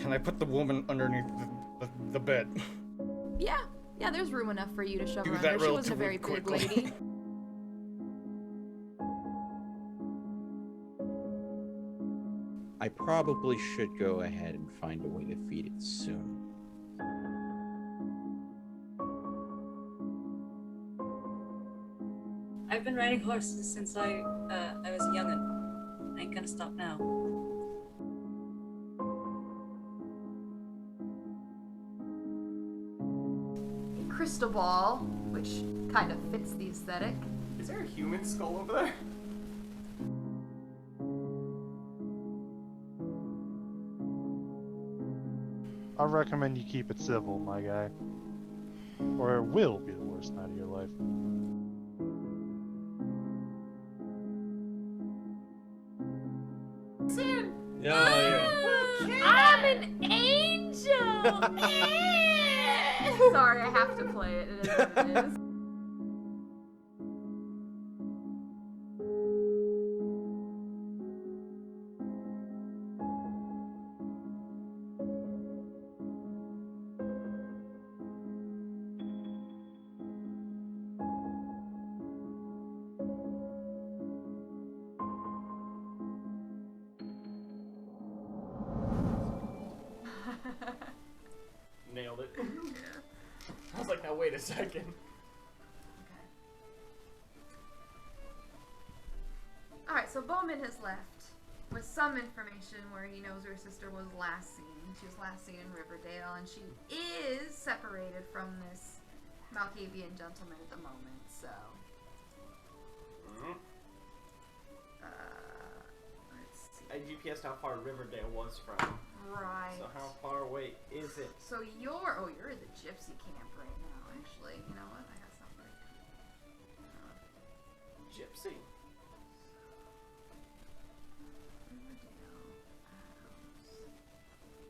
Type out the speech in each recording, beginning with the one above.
Can I put the woman underneath the bed? Yeah, there's room enough for you to shove Do her that under. She wasn't a relatively very big quickly. lady. I probably should go ahead and find a way to feed it soon. I've been riding horses since I was a young'un. I ain't gonna stop now. A crystal ball, which kind of fits the aesthetic. Is there a human skull over there? I recommend you keep it civil, my guy. Or it will be the worst night of your life. I'm an angel! Sorry, I have to play it. It is what it is. Nailed it. I was like, now wait a second. Alright, so Bowman has left with some information where he knows her sister was last seen. She was last seen in Riverdale, and she is separated from this Malkavian gentleman at the moment, so... let's see. I GPS'd how far Riverdale was from. Right. So how far away is it? So you're in the gypsy camp right now, actually. You know what? I got something. Gypsy.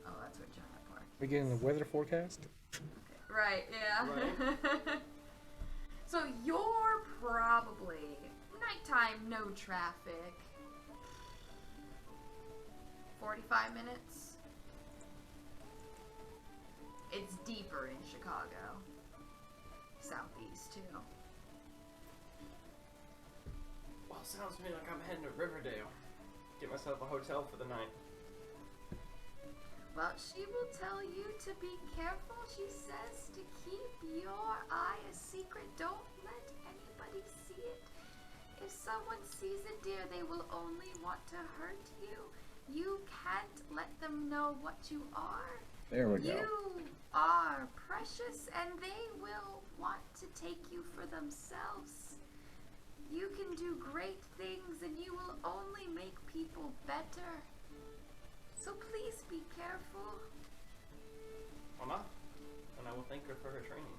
Oh, that's where Giant Park is. We getting the weather forecast? Okay. Right, yeah. Right. So you're probably nighttime, no traffic. 45 minutes. It's deeper in Chicago. Southeast, too. Well, sounds to me like I'm heading to Riverdale. Get myself a hotel for the night. Well, she will tell you to be careful. She says to keep your eye a secret. Don't let anybody see it. If someone sees it, dear, they will only want to hurt you. You can't let them know what you are. There we go. You are precious, and they will want to take you for themselves. You can do great things, and you will only make people better. So please be careful. Mama, and I will thank her for her training.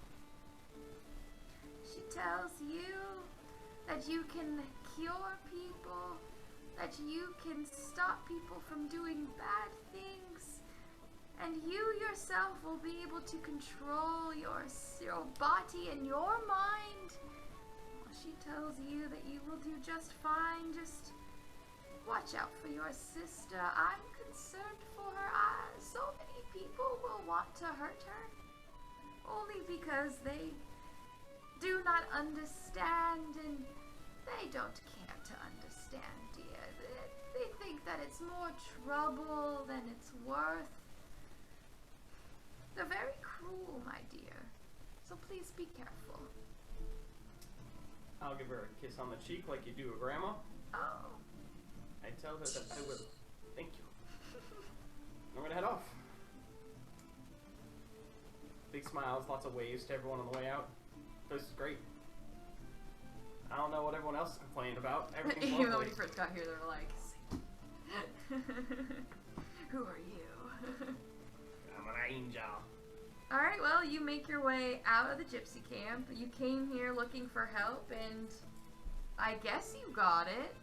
She tells you that you can cure people, that you can stop people from doing bad things, and you yourself will be able to control your body and your mind. She tells you that you will do just fine. Just watch out for your sister. I'm concerned for her. So many people will want to hurt her, only because they do not understand, and they don't care to understand, dear. They think that it's more trouble than it's worth. They're very cruel, my dear. So please be careful. I'll give her a kiss on the cheek like you do a grandma. Oh. I tell her that I will. Thank you. I'm gonna head off. Big smiles, lots of waves to everyone on the way out. This is great. I don't know what everyone else is complaining about. Everything's Even though lovely. when you first got here, they were like, who are you? I'm an angel. Alright, well, you make your way out of the gypsy camp. You came here looking for help, and I guess you got it.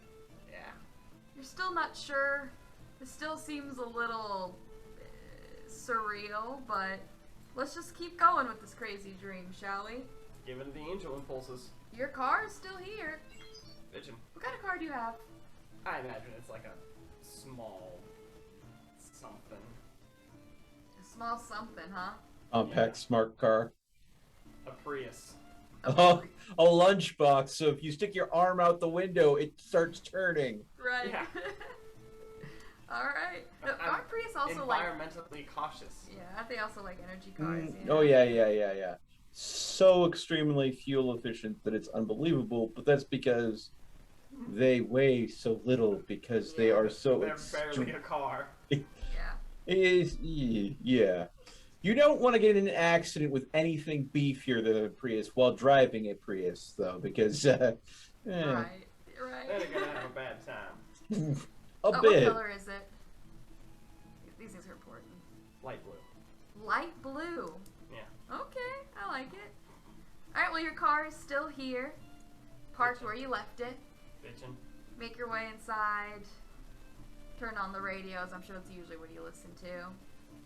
Yeah. You're still not sure. It still seems a little surreal, but let's just keep going with this crazy dream, shall we? Give it the angel impulses. Your car is still here. Vision. What kind of car do you have? I imagine it's like a small something. Small something, huh? Compact smart car. A Prius. Oh, a lunchbox. So if you stick your arm out the window, it starts turning. Right. Yeah. Alright. No, I'm aren't Prius also like... environmentally cautious. Yeah, aren't they also like energy cars? Oh, yeah. So extremely fuel efficient that it's unbelievable, but that's because they weigh so little because they are so They're barely a car. Yeah. Yeah. You don't want to get in an accident with anything beefier than a Prius while driving a Prius, though, because Right. Then you're gonna have a bad time. a bit. What color is it? These things are important. Light blue. Light blue. Yeah. Okay, I like it. Alright, well your car is still here. Parked where you left it. Bitchin'. Make your way inside. Turn on the radios. I'm sure that's usually what you listen to.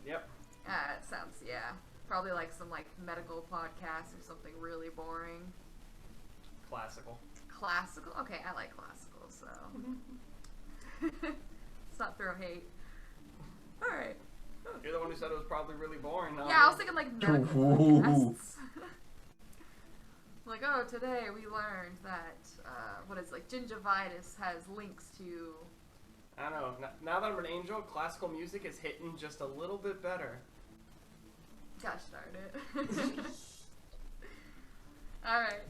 Yep. It sounds, yeah. Probably like some like medical podcast or something really boring. Classical. Classical? Okay, I like classical, so. Let's not throw hate. Alright. You're the one who said it was probably really boring. Not Yeah, I me. was thinking like medical podcasts. Like, oh, today we learned that, gingivitis has links to... I don't know. Now that I'm an angel, classical music is hitting just a little bit better. Gosh darn it. Alright,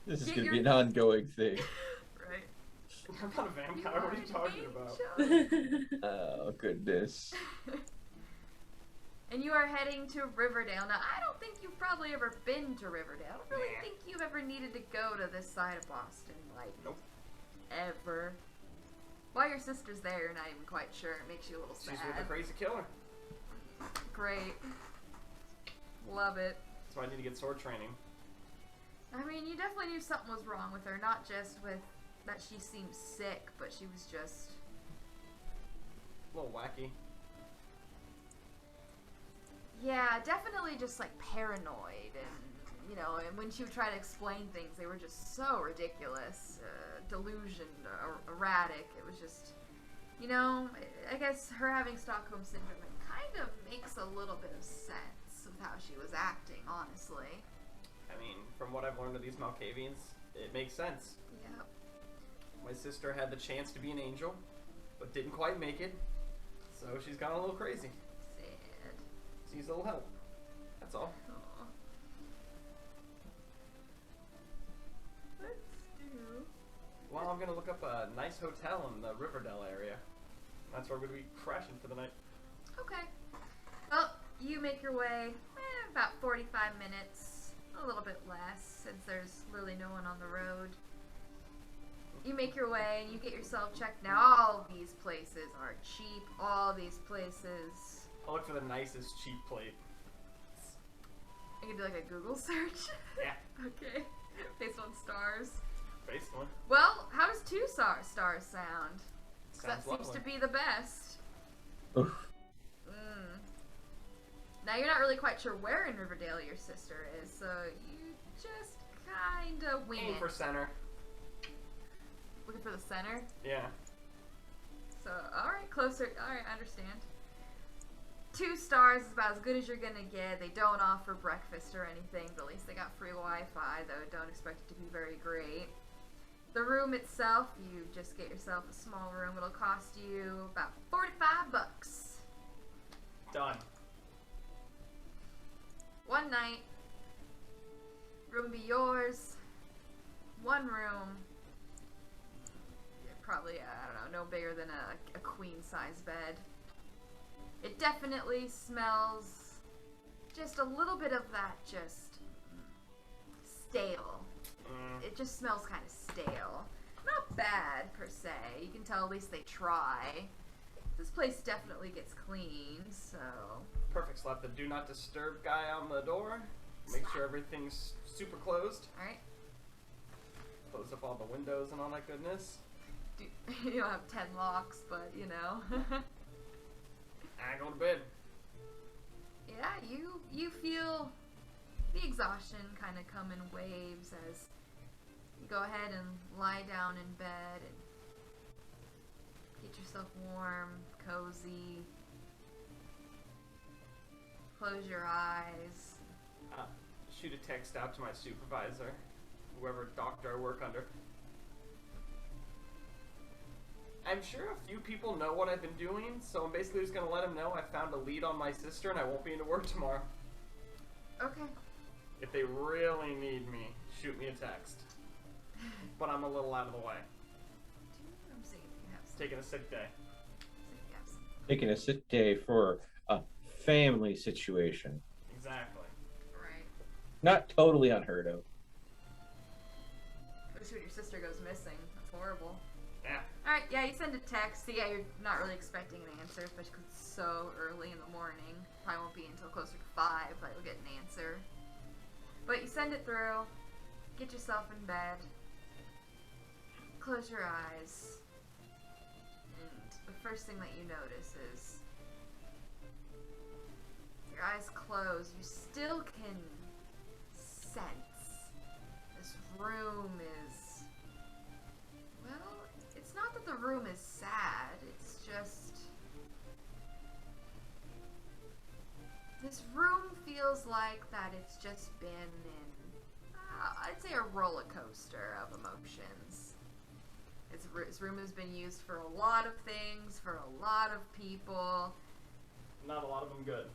This is get going to your- be an ongoing thing. Right. I'm not a vampire. What are you talking about? Angel. Oh, goodness. And you are heading to Riverdale. Now, I don't think you've probably ever been to Riverdale. I don't really Nah. think you've ever needed to go to this side of Boston, like, Nope. ever. Why your sister's there, you're not even quite sure. It makes you a little sad. She's with the crazy killer. Great. Love it. That's why I need to get sword training. I mean, you definitely knew something was wrong with her. Not just with that she seemed sick, but she was just... A little wacky. Yeah, definitely just like paranoid, and and when she would try to explain things, they were just so ridiculous, delusioned, erratic. It was just, I guess her having Stockholm syndrome, it kind of makes a little bit of sense with how she was acting, honestly. I mean, from what I've learned of these Malkavians, it makes sense. Yep. My sister had the chance to be an angel, but didn't quite make it, so she's gone a little crazy. Sad. Needs a little help. That's all. Aw. Let's do... Well, I'm gonna look up a nice hotel in the Riverdale area. That's where we're gonna be crashing for the night. Okay. Well, you make your way about 45 minutes, a little bit less, since there's really no one on the road. You make your way and you get yourself checked. Now, all these places are cheap. All these places... I'll look for the nicest cheap plate. I can do like a Google search. Yeah. Okay. Based on stars. Basically. Well, how does two stars sound? 'Cause that Sounds seems lovely. to be the best. Oof. Now you're not really quite sure where in Riverdale your sister is, so you just kinda wing Aim it. for center. Looking for the center. Yeah. So, alright, closer. Alright, I understand. 2 stars is about as good as you're gonna get. They don't offer breakfast or anything, but at least they got free Wi-Fi, though don't expect it to be very great. The room itself, you just get yourself a small room. It'll cost you about $45. Done. 1 night. Room be yours. 1 room. Probably, I don't know, no bigger than a queen-size bed. It definitely smells just a little bit of that just stale. It just smells kind of stale. Not bad, per se. You can tell at least they try. This place definitely gets clean, so... Perfect. Slap the do not disturb guy on the door. Make sure everything's super closed. Alright. Close up all the windows and all that goodness. You don't have 10 locks, but, I go to bed. Yeah, you feel the exhaustion kind of come in waves as you go ahead and lie down in bed and get yourself warm, cozy. Close your eyes. Shoot a text out to my supervisor, whoever doctor I work under. I'm sure a few people know what I've been doing, so I'm basically just gonna let them know I found a lead on my sister and I won't be into work tomorrow. Okay. If they really need me, shoot me a text. But I'm a little out of the way. I'm seeing if you have some. Taking a sick day. See if you have some. Taking a sick day for a family situation. Exactly. Right. Not totally unheard of. Especially when your sister goes missing. That's horrible. Yeah. Alright, yeah, you send a text. So yeah, you're not really expecting an answer, especially because it's so early in the morning. Probably won't be until closer to 5 that you'll get an answer. But you send it through. Get yourself in bed. Close your eyes. And the first thing that you notice is your eyes closed. You still can sense this room is, well, it's not that the room is sad, it's just this room feels like that it's just been in, I'd say, a roller coaster of emotions. This room has been used for a lot of things, for a lot of people. Not a lot of them good.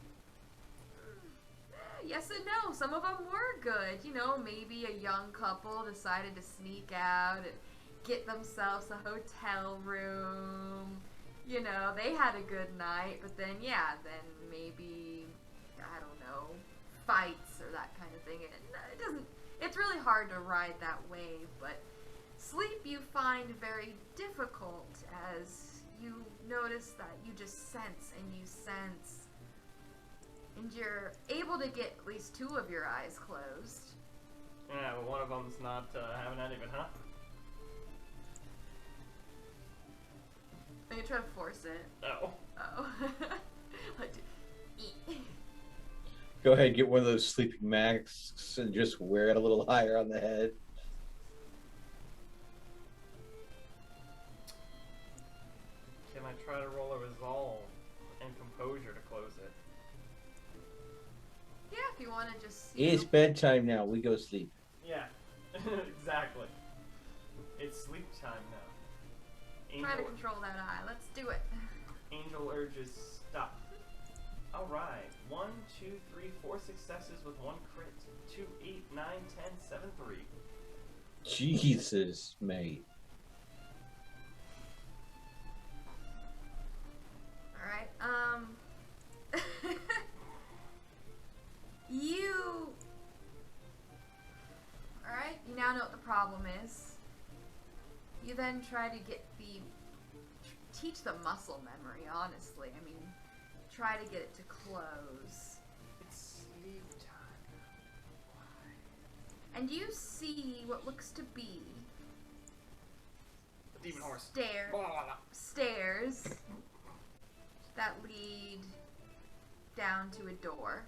Yes and no. Some of them were good. You know, maybe a young couple decided to sneak out and get themselves a hotel room. You know, they had a good night, but then, yeah, then maybe, I don't know, fights or that kind of thing. It doesn't, it's really hard to ride that wave, but sleep you find very difficult as you notice that you just sense and you sense. And you're able to get at least 2 of your eyes closed. Yeah, but one of them's not having any of it, huh? Are you trying to force it? No. Oh. Go ahead and get one of those sleeping masks and just wear it a little higher on the head. Can I try to roll a resolve and composure to close it? Yeah, if you want to just... It's bedtime now. We go sleep. Yeah, exactly. It's sleep time now. Try to control that eye. Let's do it. Angel urges stop. Alright. 1, 2, 3, 4 successes with 1 crit. 2, 8, 9, 10, 7, 3. Jesus, mate. Alright, you... Alright, you now know what the problem is. You then try to get teach the muscle memory, honestly. I mean, try to get it to close. It's sleep time. Why? And you see what looks to be The demon horse. stairs that lead down to a door.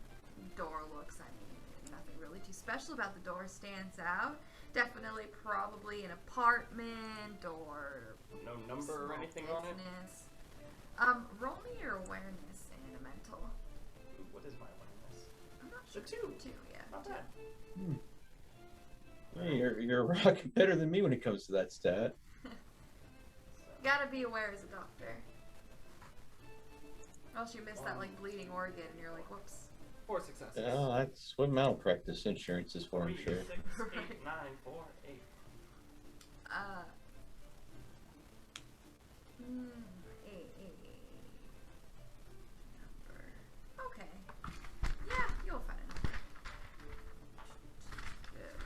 The door looks, I mean, nothing really too special about the door stands out. Definitely probably an apartment or No number or anything on it? business. Roll me your awareness and a mental. Ooh, what is my awareness? I'm not The sure. 2. 2, yeah. Not bad. Hey, you're rocking better than me when it comes to that stat. Gotta be aware as a doctor. Or else you miss that like bleeding organ and you're like, whoops. 4 successes. Oh, that's what malpractice insurance is for, I'm 3, sure. 6, 8, 9, 4, 8. Number. Okay. Yeah, you'll find a number. Good.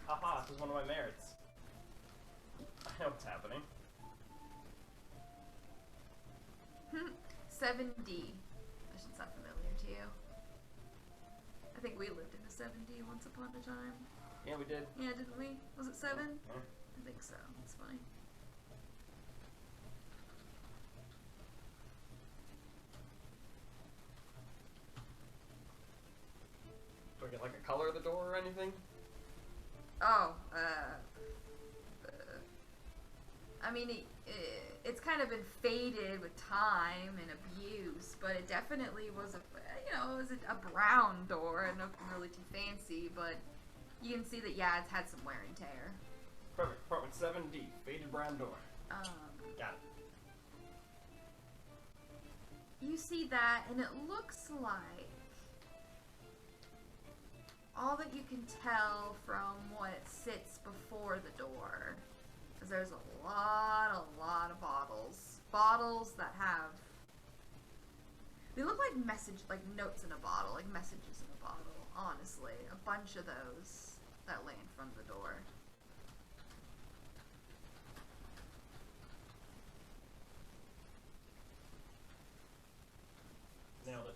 Haha, this is one of my merits. I know what's happening. 7D. That should sound familiar to you. I think we lived in a 7D once upon a time. Yeah, we did. Yeah, didn't we? Was it 7? Yeah. I think so. That's funny. Do I get like a color of the door or anything? Oh, I mean, it's kind of been faded with time and abuse, but it definitely was it was a brown door, and nothing really too fancy, but you can see that, yeah, it's had some wear and tear. Perfect. Apartment 7D, faded brown door. Got it. You see that, and it looks like all that you can tell from what sits before the door is there's a lot of bottles. Bottles that have, they look like notes in a bottle, like messages in a bottle, honestly. A bunch of those that lay in front of the door. Nailed it.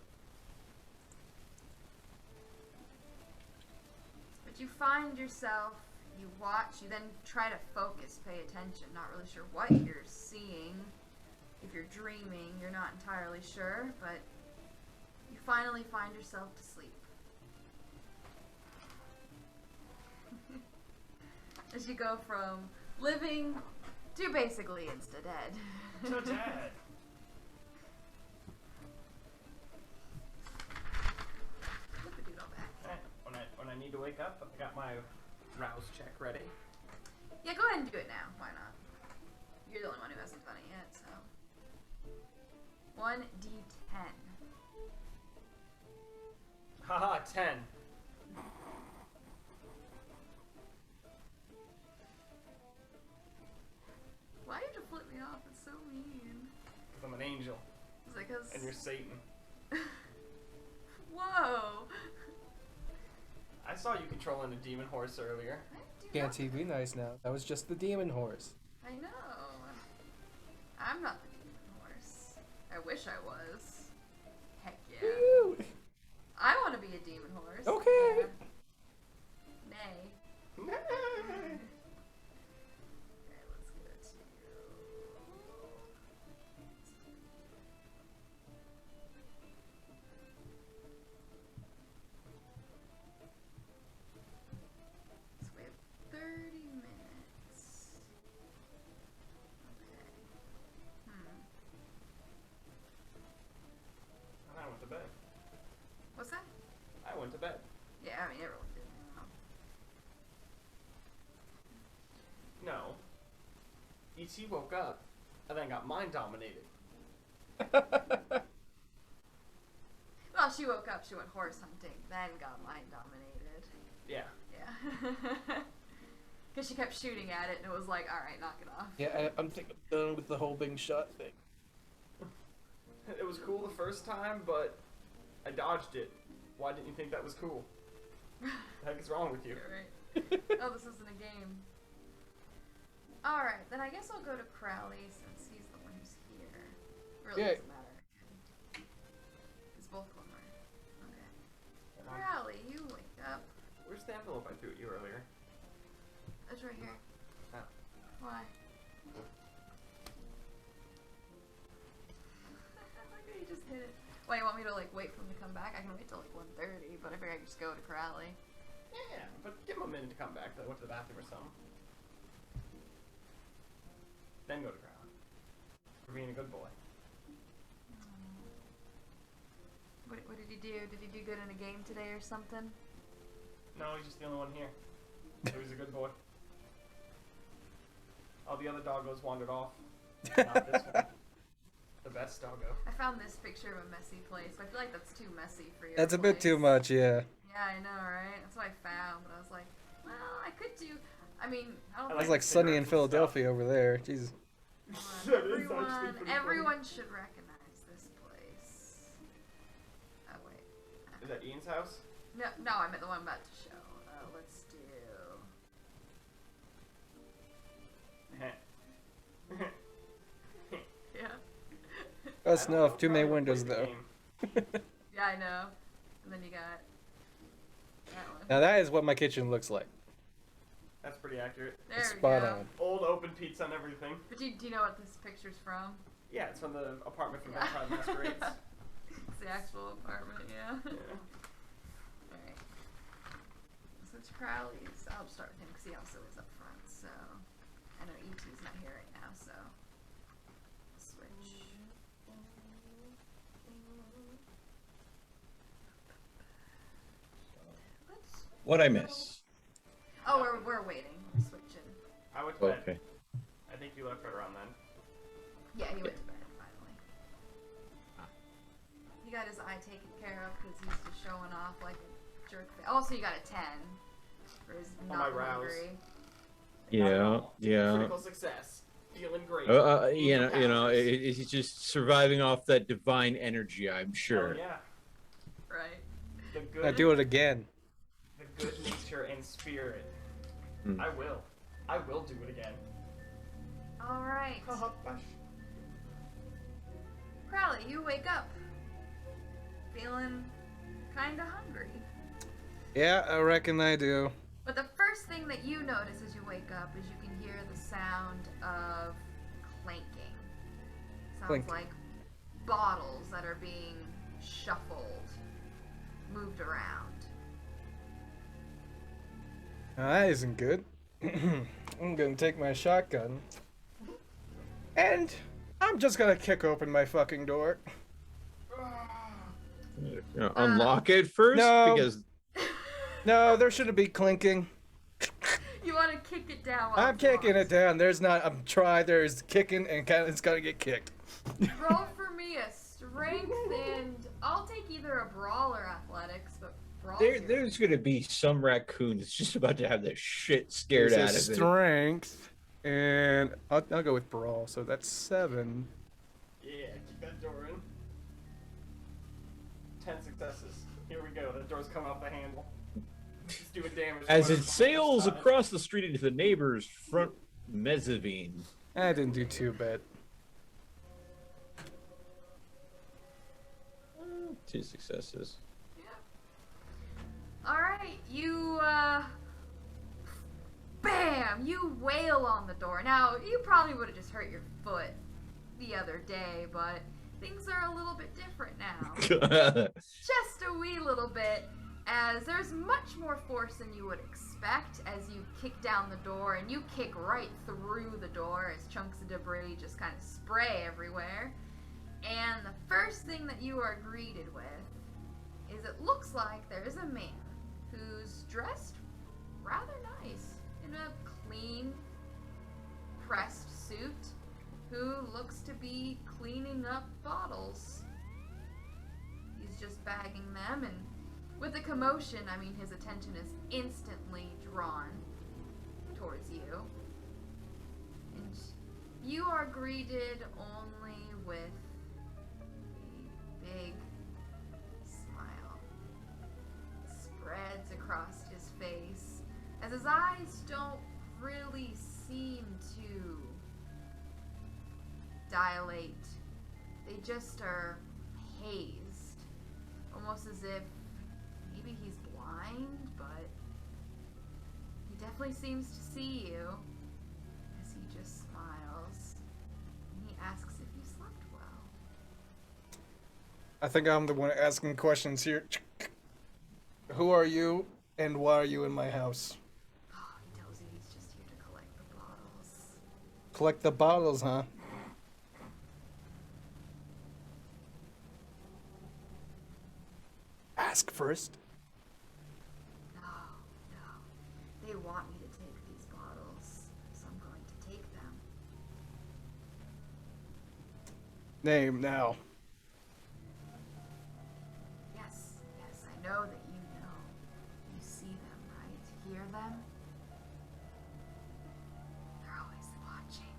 But you find yourself, you watch, you then try to focus, pay attention, not really sure what you're seeing. If you're dreaming, you're not entirely sure, but you finally find yourself to sleep. As you go from living to basically insta-dead. So dead. Put the doodle back. Alright, when I need to wake up, I got my rouse check ready. Yeah, go ahead and do it now. Why not? You're the only one who hasn't done it yet, so. 1d10. Haha, 10. Why did you flip me off? It's so mean. Because I'm an angel. Is it 'cause... And you're Satan. Whoa! I saw you controlling a demon horse earlier. I do Can't not- he be nice now? That was just the demon horse. I know. I'm not the demon horse. I wish I was. Heck yeah. Woo! I want to be a demon horse. Okay. Yeah. Nay. Okay, let's go to... So we have 30 minutes. Okay. I went to bed. What's that? I went to bed. Yeah, I mean, everyone did. No. E.T. woke up and then got mind dominated. Well, she woke up, she went horse hunting, then got mind dominated. Yeah. Yeah. Because she kept shooting at it, and it was like, alright, knock it off. Yeah, I'm thinking I'm done with the whole being shot thing. It was cool the first time, but I dodged it. Why didn't you think that was cool? What the heck is wrong with you? You're right. Oh, this isn't a game. Alright, then I guess I'll go to Crowley since he's the one who's here. Really Yeah. doesn't matter. Because both of them are. Okay. Crowley, you wake up. Where's the envelope I threw at you earlier? It's right here. Oh. Why? Look at you just hit it. Why, you want me to like wait for him to come back? I can wait till like 1:30, but I figure I can just go to Crowley. Yeah, but give him a minute to come back. I went to the bathroom or something. Then go to Crowley. For being a good boy. What did he do? Did he do good in a game today or something? No, he's just the only one here. So he's a good boy. All the other doggos wandered off. Not this one. The best doggo. I found this picture of a messy place, but I feel like that's too messy for your That's a bit too place. much, yeah. Yeah, I know, right? That's what I found, but I was like, well, I could do. I mean, I don't I It's think like sunny in cigarettes and stuff. Philadelphia over there. Jesus. That is actually pretty everyone should recognize this place. Oh wait. Is that Ian's house? No, I meant the one I'm about to show. Let's do. Yeah. That's I don't enough. know Too if I many ever windows, played the though. game. Yeah, I know. And then you got that one. Now that is what my kitchen looks like. That's pretty accurate. There It's we spot go. on. Old open pizza and everything. But do you know what this picture's from? Yeah, it's from the apartment from Yeah. Vampire Masquerades. It's the actual apartment, yeah. Yeah. Alright. So it's Crowley's. I'll just start with him because he also is up front, so. I know E.T.'s not here right now, so. What I miss? Oh, we're waiting. We're switching. I went to bed. Okay. I think you left right around then. Yeah, he went to bed finally. He got his eye taken care of because he's just showing off like a jerk. Also, you got a 10 for his On my not rouse. hungry. Yeah. Critical success. Feeling great. He's just surviving off that divine energy, I'm sure. Oh, yeah. Right. The I good, do it again. the good nature and spirit. Hmm. I will. I will do it again. All right. Crowley, you wake up feeling kind of hungry. Yeah, I reckon I do. But the first thing that you notice as you wake up is you can hear the sound of clanking. Sounds Clink. like bottles that are being shuffled, moved around. Now, that isn't good. I'm gonna take my shotgun. And I'm just gonna kick open my fucking door. Unlock it first no. because No, there shouldn't be clinking. You want to kick it down while I'm it's kicking locked. it down. There's not. I'm trying. There's kicking, and it's gonna get kicked. Roll for me a strength and I'll take either a brawl or athletics, but brawl. there's gonna be some raccoon that's just about to have the shit scared out of it. Strength, and I'll go with brawl. So that's 7. Yeah, keep that door in. 10 successes. Here we go. The door's coming off the handle. It's doing damage. As it sails across the street into the neighbor's front mezzanine. I didn't do too bad. 2 successes. Alright, you, bam! You wail on the door. Now, you probably would have just hurt your foot the other day, but things are a little bit different now. Just a wee little bit, as there's much more force than you would expect as you kick down the door, and you kick right through the door as chunks of debris just kind of spray everywhere. And the first thing that you are greeted with is it looks like there's a man who's dressed rather nice in a clean, pressed suit who looks to be cleaning up bottles. He's just bagging them, and with the commotion, I mean, his attention is instantly drawn towards you. And you are greeted only with a big smile. Spreads across his face, as his eyes don't really seem to dilate. They just are hazed. Almost as if maybe he's blind, but he definitely seems to see you as he just smiles. And he asks if you slept well. I think I'm the one asking questions here. Who are you, and why are you in my house? Oh, he tells you he's just here to collect the bottles. Collect the bottles, huh? Ask first. No, no. They want me to take these bottles, so I'm going to take them. Name now. Yes, yes, I know that you know. You see them, right? Hear them? They're always watching.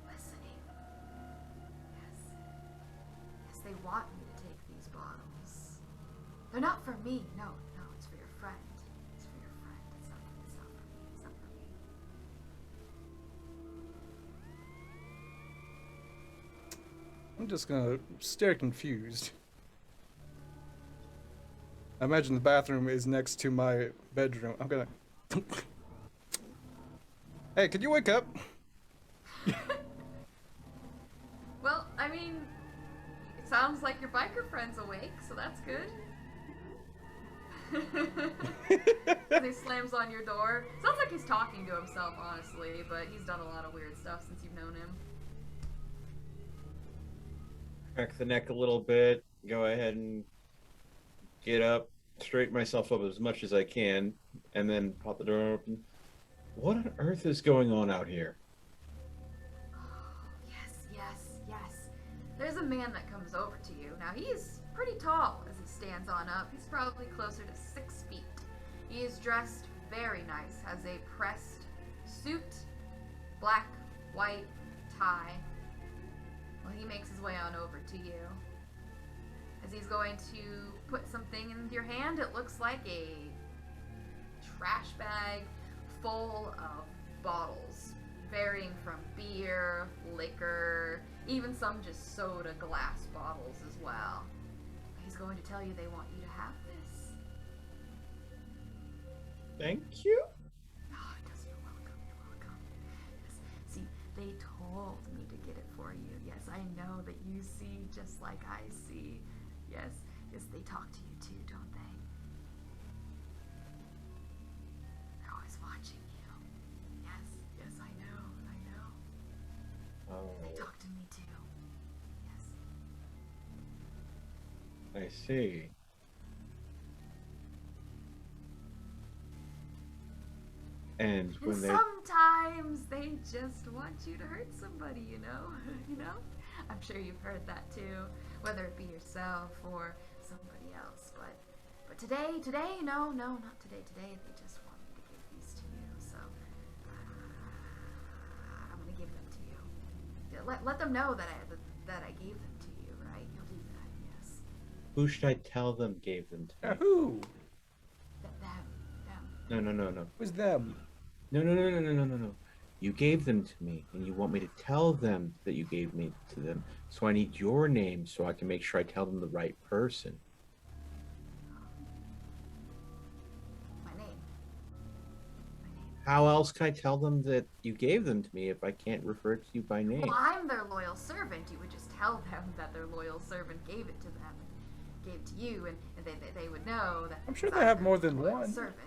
Listening. Yes. Yes, they want me to take these bottles. They're not for me. No, no, it's for your friend. It's for your friend. It's not for me. It's not for me. I'm just gonna stare confused. I imagine the bathroom is next to my bedroom. I'm gonna... Hey, could you wake up? Well, I mean, it sounds like your biker friend's awake, so that's good. He slams on your door. Sounds like he's talking to himself, honestly, but he's done a lot of weird stuff since you've known him. Crack the neck a little bit. Go ahead and get up. straighten myself up as much as I can, and then pop the door open. What on earth is going on out here? Yes. There's a man that comes over to you. Now, he's pretty tall as he stands on up. He's probably closer to 6 feet. He is dressed very nice, has a pressed suit, black, white tie. Well, he makes his way on over to you. As he's going to put something in your hand, it looks like a trash bag full of bottles, varying from beer, liquor, even some just soda glass bottles as well. He's going to tell you they want you to have this. Thank you. Oh, it does. You're welcome. Yes. See, they told me to get it for you. Yes, I know that you see just like I see. Yes, they talk to you too, don't they? They're always watching you. Yes, I know. Oh, They talk to me too. Yes. I see. And when And they sometimes they just want you to hurt somebody, you know? You know? I'm sure you've heard that too, whether it be yourself or somebody else. But today, no, not today. Today they just want me to give these to you, so I'm gonna give them to you. Yeah, let them know that I gave them to you, right? You'll do that, yes. who should I tell them gave them to me? Who? Them. No. Who's them? No. You gave them to me, and you want me to tell them that you gave me to them. So I need your name so I can make sure I tell them the right person. My name. How else can I tell them that you gave them to me if I can't refer to you by name? Well, I'm their loyal servant. You would just tell them that their loyal servant gave it to them, and gave it to you, and they would know that. I'm sure because they have their more than loyal one. servant.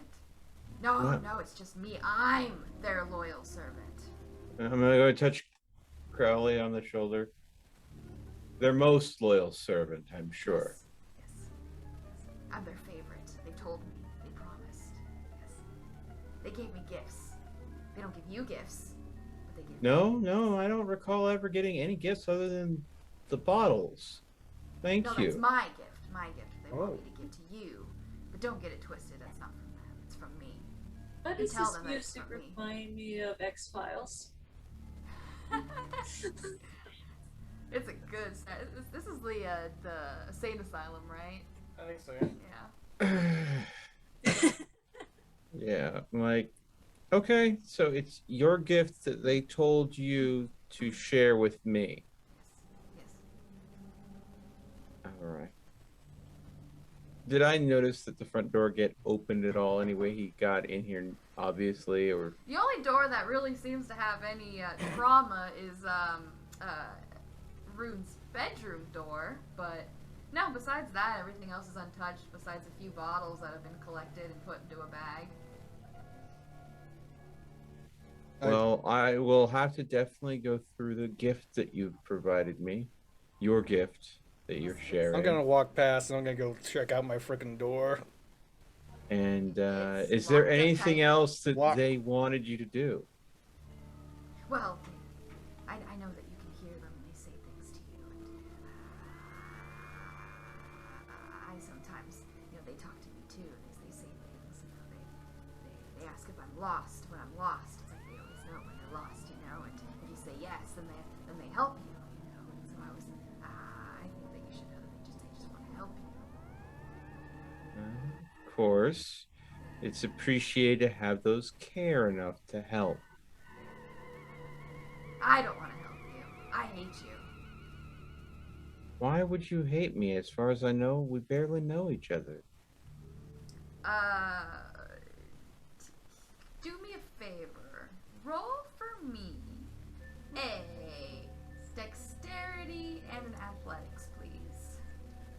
No, What? no, it's just me. I'm their loyal servant. I'm gonna go touch Crowley on the shoulder. Their most loyal servant, I'm sure. Yes. I'm their favorite. They told me. They promised. Yes. They gave me gifts. They don't give you gifts, but they give me. No, I don't recall ever getting any gifts other than the bottles. Thank No, you. that's my gift. My gift. They want Oh. me to give to you, but don't get it twisted. That's not from them. It's from me. Why You does tell this them that it's music from me. remind me of X-Files? It's a good start. This is the insane asylum, right? I think so. Yeah. Yeah, like, okay, so it's your gift that they told you to share with me. Yes. All right. Did I notice that the front door get opened at all? Anyway, he got in here, obviously, or The only door that really seems to have any trauma is Rune's bedroom door, but no, besides that, everything else is untouched, besides a few bottles that have been collected and put into a bag. well, I will have to definitely go through the gift that you've provided me, your gift that you're sharing. I'm gonna walk past and I'm gonna go check out my freaking door. And It's is there locked up anything tight. else that Lock- they wanted you to do? Well, I know that you can hear them when they say things to you, and I sometimes, they talk to me too, and they say things, they ask if I'm lost. When I'm lost, it's like they always know when you're lost, and if you say yes, then they help you, and so I think that you should know that they just want to help you. Of course, it's appreciated to have those care enough to help. I don't want to help you. I hate you. Why would you hate me? As far as I know, we barely know each other. Do me a favor. Roll for me a dexterity and an athletics, please.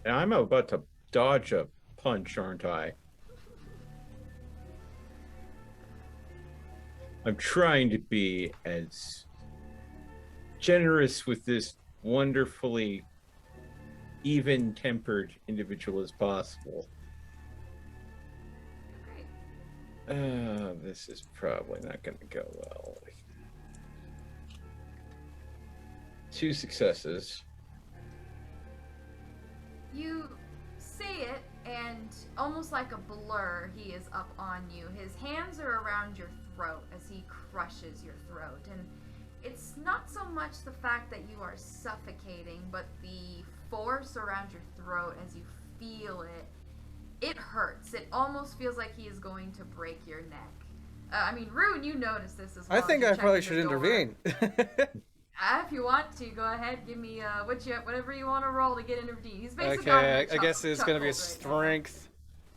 And I'm about to dodge a punch, aren't I? I'm trying to be as generous with this wonderfully even-tempered individual as possible. This is probably not going to go well. 2 successes. You say it, and almost like a blur, he is up on you. His hands are around your throat as he crushes your throat. And it's not so much the fact that you are suffocating, but the force around your throat as you feel it. It hurts. It almost feels like he is going to break your neck. I mean, Rune, you noticed this as well. I think as you I probably checked should the door. intervene. If you want to, go ahead. Give me whatever you want to roll to get intervened. He's basically got Okay, him I guess it's gonna be a chuckles right now. strength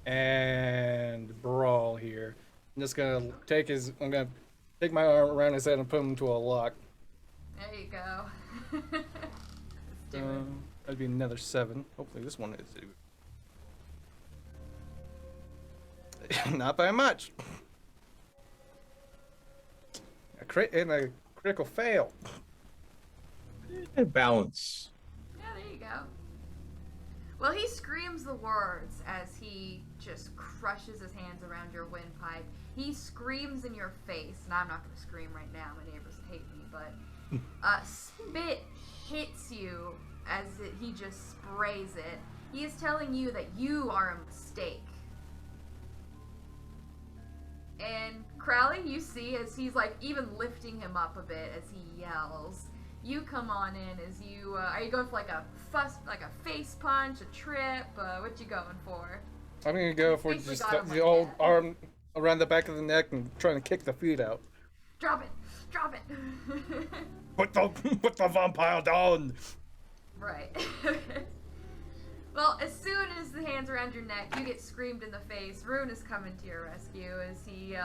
and brawl here. I'm just gonna take his. I'm gonna take my arm around his head and put him into a lock. There you go. Let's do it. That'd be another 7. Hopefully this one is. Not by much. A crit and a critical fail. Balance. Yeah, there you go. Well, he screams the words as he just crushes his hands around your windpipe. He screams in your face, and I'm not going to scream right now. My neighbors hate me, but spit hits you as he just sprays it. He is telling you that you are a mistake. And Crowley, you see as he's like even lifting him up a bit as he yells. You come on in as you are you going for like a face punch, a trip? What you going for? I'm gonna go for Basically just got him the like old that. arm around the back of the neck and trying to kick the feet out. Drop it. Put the vampire down. Right. Well, as soon as the hands around your neck, you get screamed in the face. Rune is coming to your rescue as he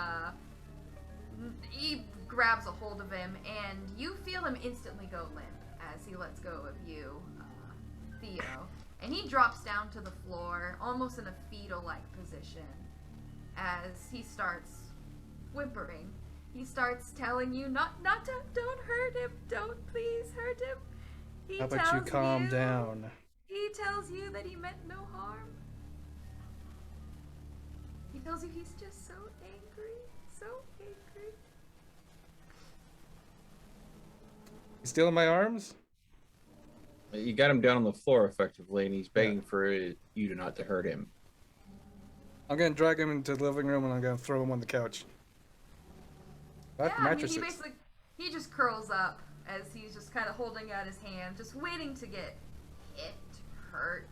grabs a hold of him, and you feel him instantly go limp as he lets go of you, Theo. And he drops down to the floor, almost in a fetal-like position, as he starts whimpering. He starts telling you not to, don't hurt him, don't please hurt him. He How about you tells calm down? He tells you that he meant no harm. He tells you he's just so angry, so angry. You still in my arms? You got him down on the floor effectively, and he's begging for you to not to hurt him. I'm gonna drag him into the living room and I'm gonna throw him on the couch. I have Yeah, I mean, mattresses. he just curls up as he's just kind of holding out his hand, just waiting to get hit, hurt,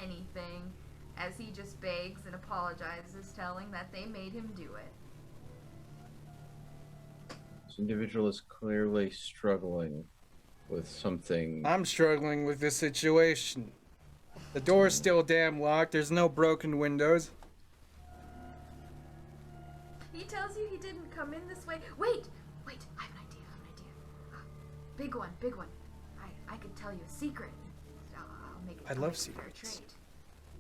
anything, as he just begs and apologizes, telling that they made him do it. This individual is clearly struggling with something. I'm struggling with this situation. The door's still damn locked. There's no broken windows. He tells you he didn't come in this way. Wait, I have an idea. Big one. I could tell you a secret. I'll make it. I I'll love make it fair secrets. trade.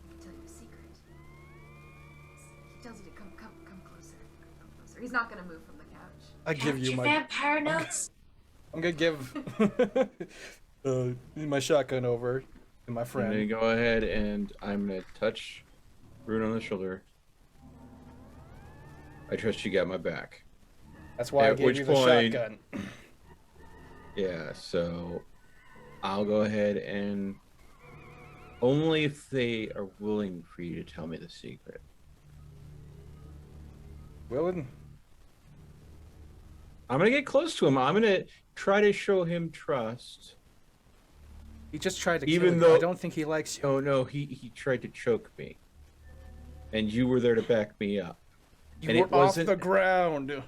I can tell you a secret. He tells you to come closer. Come closer. He's not gonna move from the couch. I give you my. vampire notes. I'm gonna give my shotgun over to my I'm friend. gonna go ahead and I'm gonna touch Rune on the shoulder. I trust you got my back. That's why I At gave which you the point- shotgun. Yeah, so I'll go ahead and only if they are willing for you to tell me the secret. Willing? I'm gonna get close to him. I'm gonna try to show him trust. He just tried to Even kill you. though- I don't think he likes you. Oh no, he tried to choke me. And you were there to back me up. You and were it off wasn't- the ground.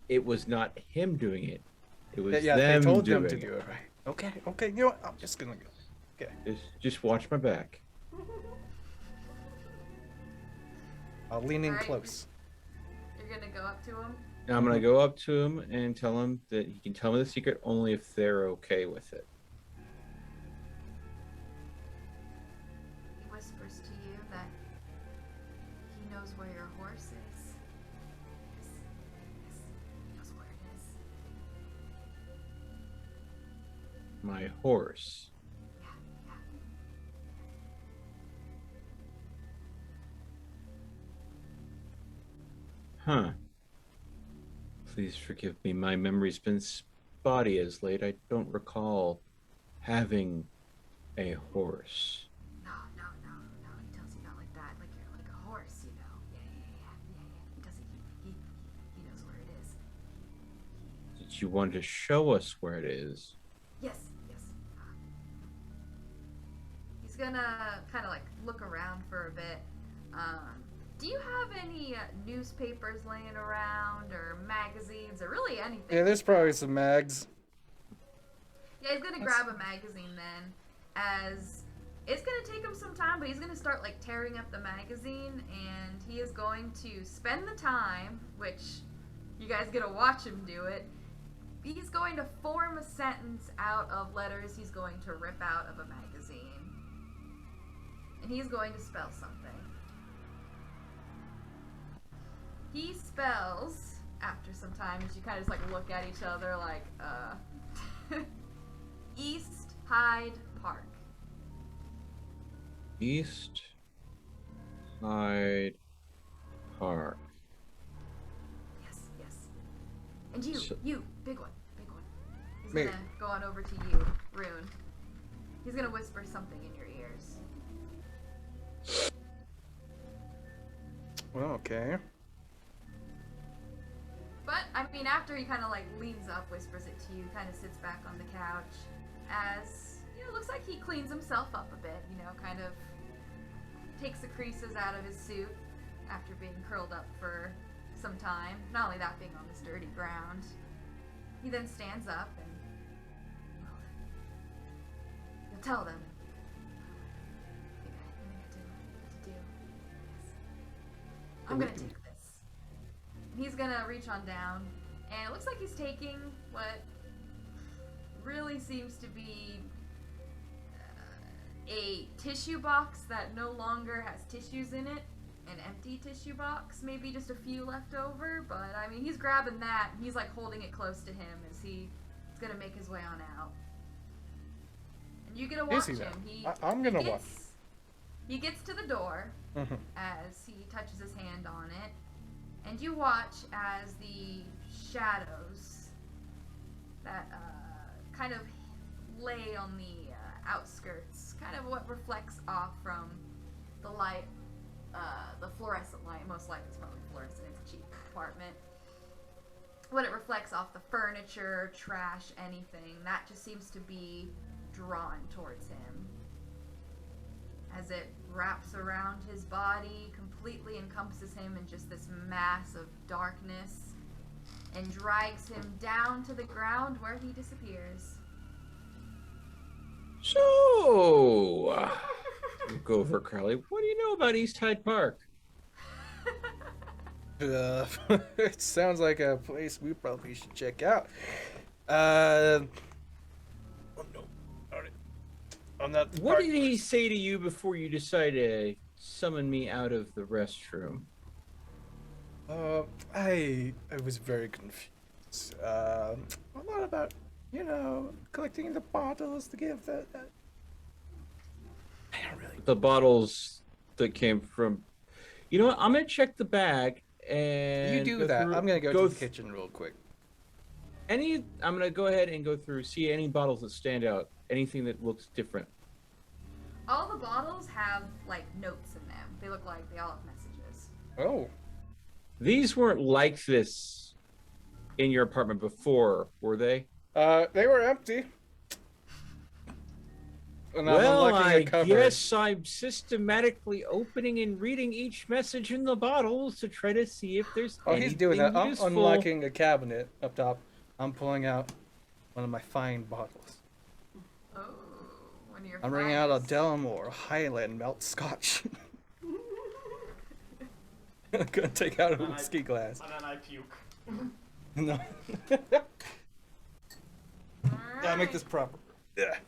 It was not him doing it. It was Yeah, them they told doing them to it. do it, right? Okay, you know what? I'm just gonna go. Okay. Just watch my back. I'll lean in Alright. close. You're gonna go up to him. Now I'm gonna go up to him and tell him that he can tell me the secret only if they're okay with it. He whispers to you that he knows where your horse is. Yes, he knows where it is. My horse. Yeah. Huh. Please forgive me. My memory's been spotty as late. I don't recall having a horse. No, no, no, no. He tells you not like that, like you're like a horse, you know. Yeah. He doesn't. He knows where it is. Did you want to show us where it is? Yes. He's gonna kind of like look around for a bit. Do you have any newspapers laying around or magazines or really anything? Yeah, there's probably some mags. Yeah, he's gonna grab a magazine then, as it's gonna take him some time, but he's gonna start like tearing up the magazine, and he is going to spend the time, which you guys get to watch him do it. He's going to form a sentence out of letters he's going to rip out of a magazine, and he's going to spell something. He spells, after some time, as you kind of just like look at each other like, East Hyde Park. East Hyde Park. Yes. And you, So- you, big one. He's Me. gonna go on over to you, Rune. He's gonna whisper something in your ears. Well, okay. But, I mean, after he kind of like leans up, whispers it to you, kind of sits back on the couch, as, you know, looks like he cleans himself up a bit, you know, kind of takes the creases out of his suit after being curled up for some time. Not only that, being on this dirty ground. He then stands up and, well, you'll tell them. I think I do what to do. Yes. I'm gonna take this. He's gonna reach on down, and it looks like he's taking what really seems to be a tissue box that no longer has tissues in it. An empty tissue box, maybe just a few left over, but I mean, he's grabbing that, and he's like holding it close to him as he's gonna make his way on out. And you get to watch Is he him. now? I'm gonna he watch. He gets to the door Mhm. as he touches his hand on it, and you watch as the shadows that kind of lay on the outskirts, kind of what reflects off from the light, the fluorescent light. Most likely it's probably fluorescent, it's a cheap apartment. When it reflects off the furniture, trash, anything, that just seems to be drawn towards him. As it wraps around his body, completely encompasses him in just this mass of darkness, and drags him down to the ground where he disappears. So, go over Carly. What do you know about East Hyde Park? It sounds like a place we probably should check out. Oh no. Alright. I'm not. What did he say to you before you decided to summon me out of the restroom? I was very confused. A lot about, you know, collecting the bottles to give the. I don't really. The bottles that came from. You know what? I'm gonna check the bag and You do go that. through- I'm gonna go to the th- kitchen real quick. I'm gonna go ahead and go through, see any bottles that stand out, anything that looks different. All the bottles have, like, notes in them. They look like they all have messages. Oh. These weren't like this in your apartment before, were they? They were empty. And I'm Well, unlocking I a cover. guess I'm systematically opening and reading each message in the bottles to try to see if there's Oh, anything he's doing that. I'm useful. unlocking a cabinet up top. I'm pulling out one of my fine bottles. Oh, one of your I'm bringing out a finest. Delmore Highland malt scotch. I'm gonna take out a And I- whiskey glass. And then I puke. No. Gotta make this proper. Yeah.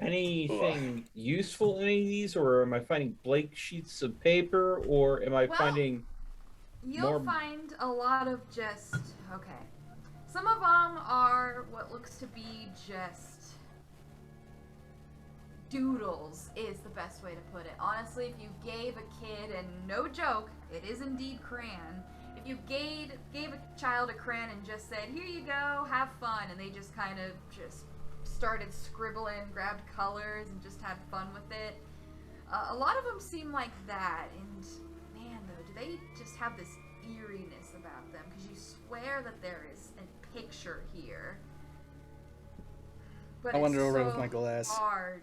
Anything useful in any of these, or am I finding blank sheets of paper, or am I Well, finding You'll more- find a lot of just, okay. Some of them are what looks to be just doodles is the best way to put it. Honestly, if you gave a kid, and no joke, it is indeed crayon, if you gave a child a crayon and just said, here you go, have fun, and they just kind of just started scribbling, grabbed colors, and just had fun with it, a lot of them seem like that, and man, though, do they just have this eeriness about them, because you swear that there is a picture here. But I wander it's over so with my glass. hard.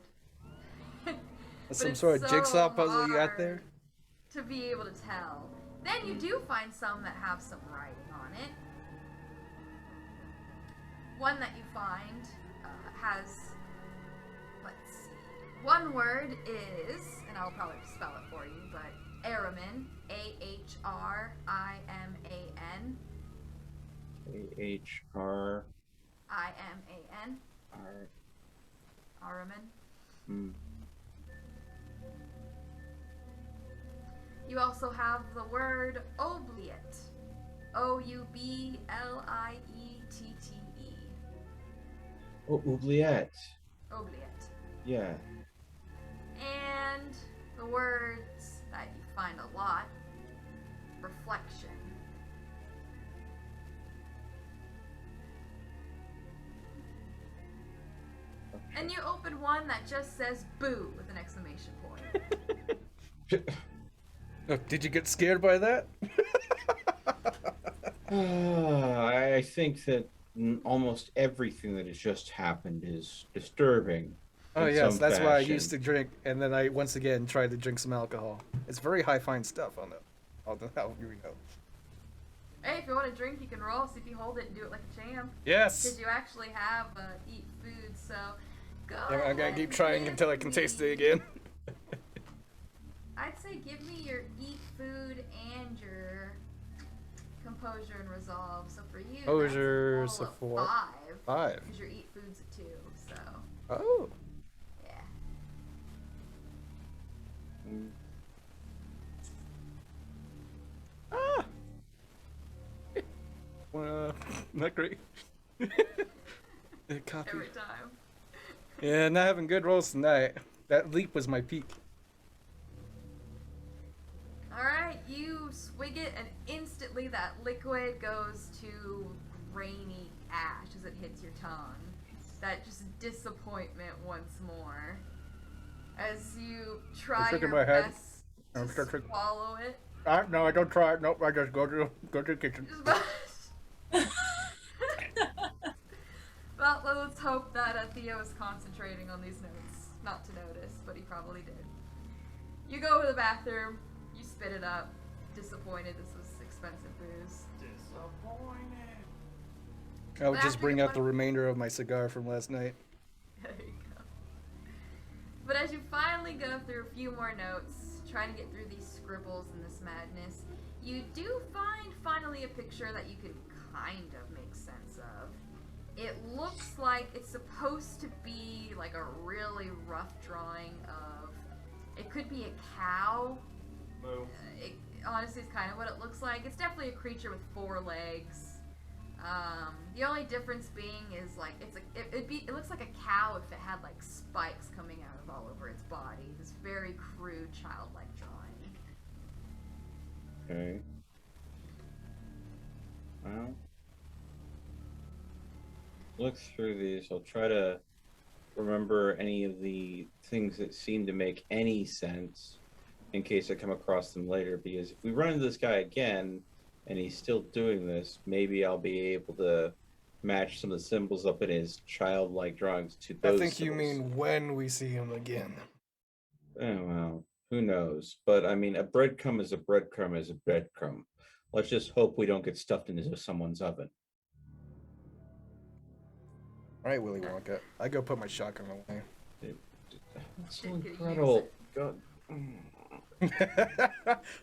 But Some it's sort of jigsaw so puzzle you got hard there? to be able to tell. Then you do find some that have some writing on it. One that you find has, let's see, one word is, and I'll probably spell it for you, but Ahriman, A-H-R-I-M-A-N. A-H-R... I-M-A-N. R... Ahriman. Hmm. You also have the word Oubliette. O-U-B-L-I-E-T-T-E. Oh, oubliette. Oubliette. Yeah. And the words that you find a lot, reflection. And you open one that just says boo with an exclamation point. Oh, did you get scared by that? I think that almost everything that has just happened is disturbing. Oh in yes, some that's why I fashion. used to drink, and then I once again tried to drink some alcohol. It's very high fine stuff on the how you know. Hey, if you want to drink, you can roll. See if you hold it and do it like a champ. Yes. Because you actually have eat food, so go. Yeah, I'm gonna ahead, keep trying give until I can taste it me- again. I'd say give me your eat food and your composure and resolve. So for you, Composure, that's a so roll of 5. 5. Because your eat food's a 2, so Oh. yeah. Ah. Not great. Copy. Every time. Yeah, not having good rolls tonight. That leap was my peak. Alright, you swig it and instantly that liquid goes to grainy ash as it hits your tongue. That just disappointment once more. As you try shaking your my head. best I'm to shaking. swallow it. No, I don't try it. Nope, I just go to the kitchen. Well, let's hope that Theo is concentrating on these notes. Not to notice, but he probably did. You go to the bathroom, you spit it up. Disappointed, this was expensive booze. Disappointed. I would But just after bring you out the remainder of my cigar from last night. There you go. But as you finally go through a few more notes, trying to get through these scribbles and this madness, you do find finally a picture that you can kind of make sense of. It looks like it's supposed to be like a really rough drawing of, it could be a cow. Moo. It honestly is kind of what it looks like. It's definitely a creature with 4 legs. The only difference being is like it looks like a cow if it had like spikes coming out of all over its body. This very crude childlike drawing. Okay. Well, look through these. I'll try to remember any of the things that seem to make any sense in case I come across them later. Because if we run into this guy again and he's still doing this, maybe I'll be able to match some of the symbols up in his childlike drawings to I those think you symbols. mean when we see him again. Oh, well, who knows? But I mean, a breadcrumb is a breadcrumb is a breadcrumb. Let's just hope we don't get stuffed into someone's oven. All right, Willy Wonka. I go put my shotgun away. That's so Didn't get to use incredible. it. God.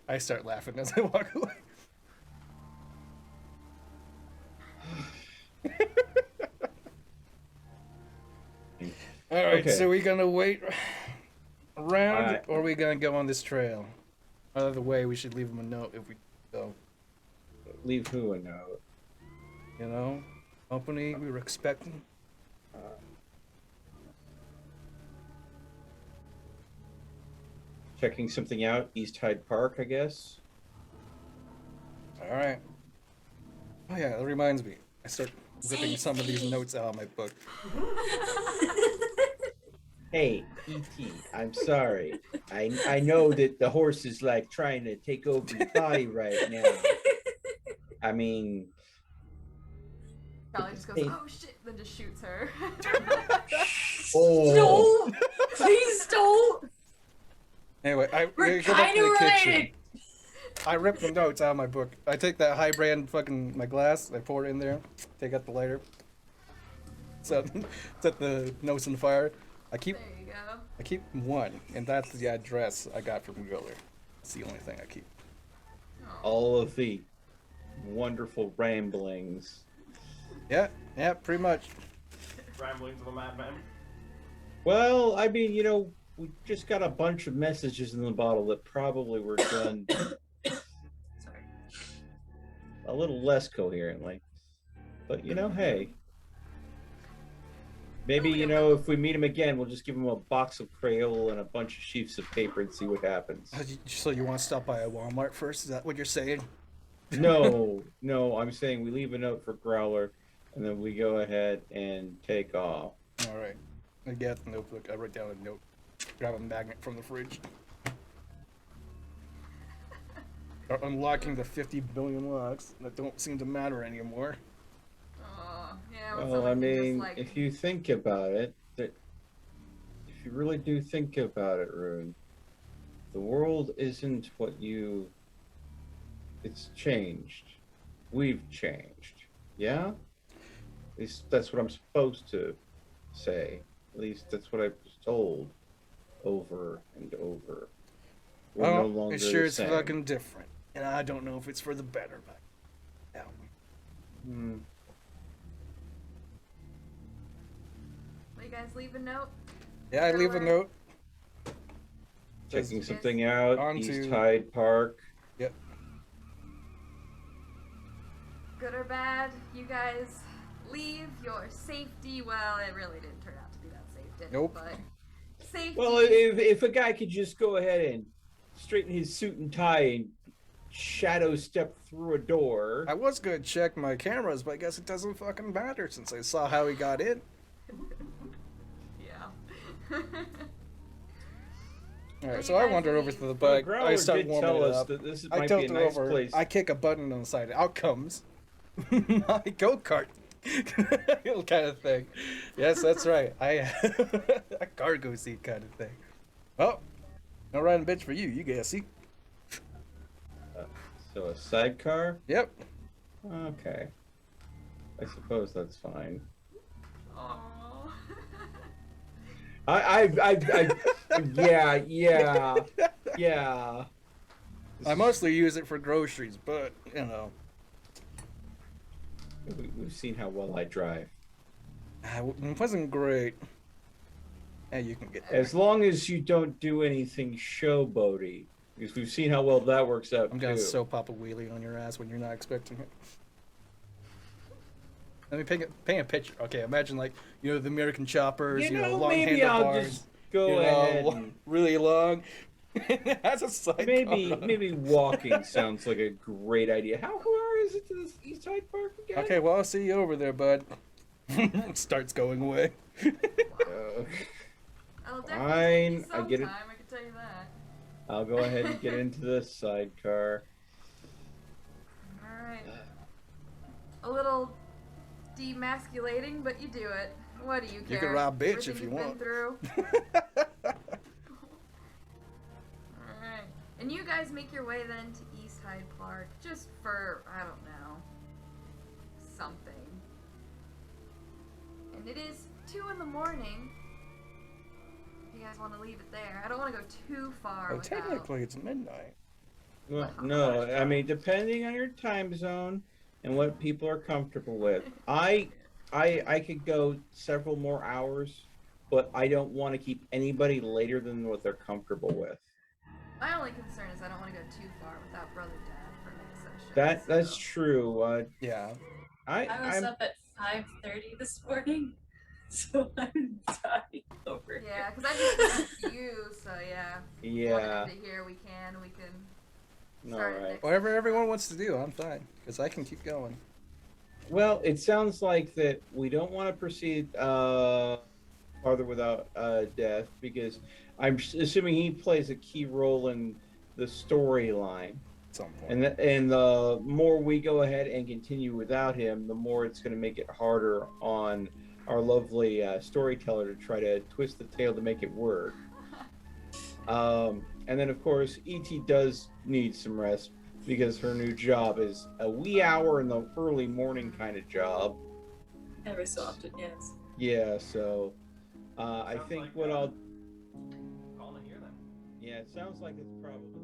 I start laughing as I walk away. All right, Okay. so we gonna wait around, Alright. or are we gonna go on this trail? Either way, we should leave him a note if we go. Leave who a note? You know, company we were expecting. checking something out. East Hyde Park, I guess. All right. Oh yeah, that reminds me. I start ripping some of these notes out of my book. Hey, E.T., I'm sorry. I know that the horse is like trying to take over your body right now. I mean, Charlie just goes, oh shit, then just shoots her. oh, Don't! Please don't! Anyway, I We're go back to kinda the kitchen. related! I rip the notes out of my book. I take that high brand my glass, I pour it in there, take out the lighter, set the notes on fire. There you go. I keep one, and that's the address I got from Wheeler. It's the only thing I keep. all of the wonderful ramblings. Yeah, pretty much. Ramblings of a madman. Well, I mean, we just got a bunch of messages in the bottle that probably were done Sorry. a little less coherently. But, hey. Maybe, if we meet him again, we'll just give him a box of Crayola and a bunch of sheets of paper and see what happens. So you want to stop by a Walmart first? Is that what you're saying? No, I'm saying we leave a note for Growler, and then we go ahead and take off. All right. I get the notebook. I write down a note. Grab a magnet from the fridge. Start unlocking the 50 billion locks that don't seem to matter anymore. Oh, yeah. Well, I mean, if you think about it, if you really do think about it, Rune, the world isn't what it's changed. We've changed. Yeah? At least that's what I'm supposed to say. At least that's what I was told over and over. We're no Well, longer it sure the is same. fucking different. And I don't know if it's for the better, but yeah. Will you guys leave a note? Yeah, I leave a note. Checking Yes. something out. On East to- Hyde Park. Yep. Good or bad, you guys leave your safety. Well, it really didn't turn out to be that safe, did it? Nope. But safety. Well, if a guy could just go ahead and straighten his suit and tie and shadow step through a door. I was gonna check my cameras, but I guess it doesn't fucking matter since I saw how he got in. Yeah. Alright, You so I guys wander over leave. to the Well, bike. Growler I start did warming tell it us up. that this I might tilt be a it nice over. place. I kick a button on the side. Out comes my go-kart kind of thing. Yes, that's right. A cargo seat kind of thing. Oh, no riding bitch for you. You get a seat. So a sidecar? Yep. Okay. I suppose that's fine. Aww. Yeah. I mostly use it for groceries, but We've seen how well I drive. it wasn't great. Yeah, you can get there. As long as you don't do anything showboaty, because we've seen how well that works out I'm gonna too. so pop a wheelie on your ass when you're not expecting it. Let me paint a picture. Okay, imagine the American choppers, long maybe I'll handlebars, just go ahead and really long. It has a sidecar. maybe walking sounds like a great idea. How far is it to this East Hyde Park again? Okay, well I'll see you over there, bud. Starts going away. I'll Fine, definitely I get it. sometime, I can tell you that. I'll go ahead and get into the sidecar. Alright. A little demasculating, but you do it. What do you care? You can rob bitch Everything if you you've been want. through. Alright. And you guys make your way then to East Hyde Park, just for, I don't know, something. And it is 2 in the morning. If you guys want to leave it there. I don't want to go too far Well, without... technically it's midnight. Well, no, I mean, depending on your time zone and what people are comfortable with, I could go several more hours, but I don't want to keep anybody later than what they're comfortable with. My only concern is I don't want to go too far without Brother Dad for next session. That's true. Yeah. I was I'm up at 5:30 this morning. So I'm dying over here. Yeah, because I just listened to you, so yeah. If you want Yeah. to end it here, we can. We can All start it right. next Whatever session. everyone wants to do, I'm fine because I can keep going. Well, it sounds like that we don't want to proceed farther without death because assuming he plays a key role in the storyline. At some point. And the more we go ahead and continue without him, the more it's going to make it harder on our lovely storyteller to try to twist the tale to make it work. And then, of course, E.T. does need some rest because her new job is a wee hour in the early morning kind of job. Every so often, yes. Yeah, so I Sounds think like, what I'll... calling it here then. Yeah, it sounds like it's probably...